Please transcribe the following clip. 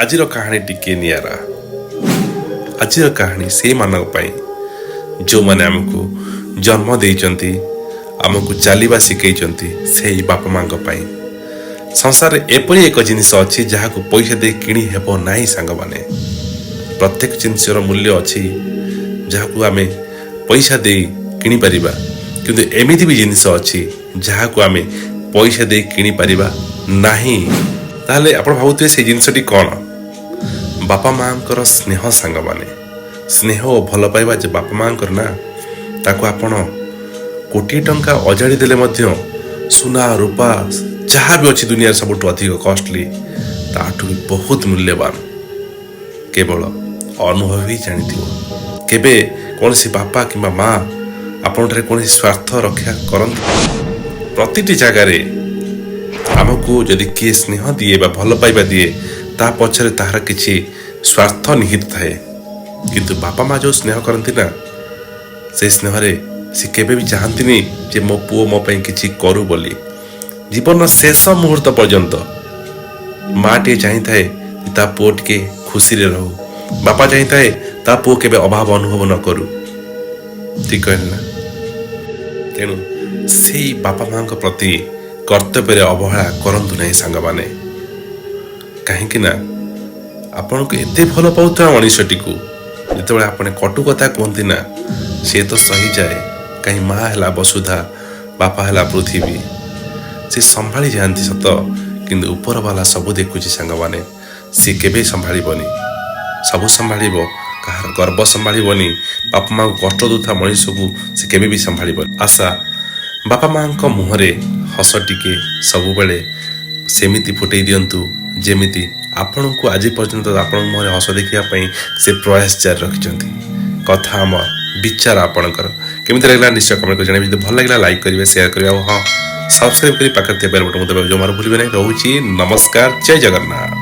ଆଜିର କାହାଣୀ ଟିକିଏ ନିଆରା। ଆଜିର କାହାଣୀ ସେଇମାନଙ୍କ ପାଇଁ ଯେଉଁମାନେ ଆମକୁ ଜନ୍ମ ଦେଇଛନ୍ତି, ଆମକୁ ଚାଲିବା ଶିଖେଇଛନ୍ତି, ସେଇ ବାପା ମାଙ୍କ ପାଇଁ। ସଂସାରରେ ଏପରି ଏକ ଜିନିଷ ଅଛି ଯାହାକୁ ପଇସା ଦେଇ କିଣି ହେବ ନାହିଁ ସାଙ୍ଗମାନେ। ପ୍ରତ୍ୟେକ ଜିନିଷର ମୂଲ୍ୟ ଅଛି ଯାହାକୁ ଆମେ ପଇସା ଦେଇ କିଣିପାରିବା, କିନ୍ତୁ ଏମିତି ବି ଜିନିଷ ଅଛି ଯାହାକୁ ଆମେ ପଇସା ଦେଇ କିଣିପାରିବା ନାହିଁ। ତାହେଲେ ଆପଣ ଭାବୁଥିବେ ସେଇ ଜିନିଷଟି କ'ଣ? ବାପା ମାଙ୍କର ସ୍ନେହ ସାଙ୍ଗମାନେ। ସ୍ନେହ ଓ ଭଲ ପାଇବା ଯେ ବାପା ମାଙ୍କର ନା, ତାକୁ ଆପଣ କୋଟିଏ ଟଙ୍କା ଅଜାଡ଼ି ଦେଲେ ମଧ୍ୟ ସୁନା ରୂପା ଯାହା ବି ଅଛି ଦୁନିଆରେ ସବୁଠୁ ଅଧିକ କଷ୍ଟଲି, ତାଠୁ ବି ବହୁତ ମୂଲ୍ୟବାନ କେବଳ ଅନୁଭବ ହିଁ ଜାଣିଥିବ। କେବେ କୌଣସି ବାପା କିମ୍ବା ମା ଆପଣଙ୍କଠାରେ କୌଣସି ସ୍ୱାର୍ଥ ରକ୍ଷା କରନ୍ତି? ପ୍ରତିଟି ଜାଗାରେ ଆମକୁ ଯଦି କିଏ ସ୍ନେହ ଦିଏ ବା ଭଲ ପାଇବା ଦିଏ, ତା ପଛରେ ତାହାର କିଛି ସ୍ୱାର୍ଥ ନିହିତ ଥାଏ। କିନ୍ତୁ ବାପା ମା ଯେଉଁ ସ୍ନେହ କରନ୍ତି ନା, ସେଇ ସ୍ନେହରେ ସେ କେବେ ବି ଚାହାନ୍ତିନି ଯେ ମୋ ପୁଅ ମୋ ପାଇଁ କିଛି କରୁ ବୋଲି। ଜୀବନର ଶେଷ ମୁହୂର୍ତ୍ତ ପର୍ଯ୍ୟନ୍ତ ମାଟିଏ ଚାହିଁଥାଏ ତା ପୁଅ ଟିକେ ଖୁସିରେ ରହୁ, ବାପା ଚାହିଁଥାଏ ତା ପୁଅ କେବେ ଅଭାବ ଅନୁଭବ ନ କରୁ। ଠିକ୍ କହିଲି ନା? ତେଣୁ ସେଇ ବାପା ମାଙ୍କ ପ୍ରତି କର୍ତ୍ତବ୍ୟରେ ଅବହେଳା କରନ୍ତୁ ନାହିଁ ସାଙ୍ଗମାନେ। କାହିଁକି ନା ଆପଣଙ୍କୁ ଏତେ ଭଲ ପାଉଥିବା ମଣିଷଟିକୁ ଯେତେବେଳେ ଆପଣ କଟୁ କଥା କୁହନ୍ତି ନା, ସେ ତ ସହିଯାଏ। କାହିଁ ମା ହେଲା ବସୁଧା, ବାପା ହେଲା ପୃଥିବୀ। ସେ ସମ୍ଭାଳି ଯାଆନ୍ତି ସତ, କିନ୍ତୁ ଉପରବାଲା ସବୁ ଦେଖୁଛି ସାଙ୍ଗମାନେ। ସେ କେବେ ସମ୍ଭାଳିବନି। ସବୁ ସମ୍ଭାଳିବ, କାହାର ଗର୍ବ ସମ୍ଭାଳିବନି। ବାପା ମାଙ୍କୁ କଷ୍ଟ ଦେଉଥିବା ମଣିଷକୁ ସେ କେବେ ବି ସମ୍ଭାଳିବନି। ଆଶା ବାପା ମାଙ୍କ ମୁହଁରେ ହସ ଟିକେ ସବୁବେଳେ ସେମିତି ଫୁଟେଇ ଦିଅନ୍ତୁ ଯେମିତି ଆପଣଙ୍କୁ ଆଜି ପର୍ଯ୍ୟନ୍ତ ଆପଣଙ୍କ ମୁହଁରେ ହସ ଦେଖିବା ପାଇଁ ସେ ପ୍ରୟାସ ଜାରି ରଖିଛନ୍ତି। କଥା ଆମର, ବିଚାର ଆପଣଙ୍କର। କେମିତି ଲାଗିଲା ନିଶ୍ଚୟ କମେଣ୍ଟ କରି ଜଣାଇବେ। ଯଦି ଭଲ ଲାଗିଲା ଲାଇକ୍ କରିବେ, ସେୟାର କରିବେ, ଆଉ ହଁ ସବସ୍କ୍ରାଇବ୍ କରି ପାଖରେ ଥିବା ବେଲ୍ ବଟନ୍ ଦବାଇବାକୁ ଜମାରୁ ଭୁଲିବେ ନାହିଁ। ରହୁଛି, ନମସ୍କାର, ଜୟ ଜଗନ୍ନାଥ।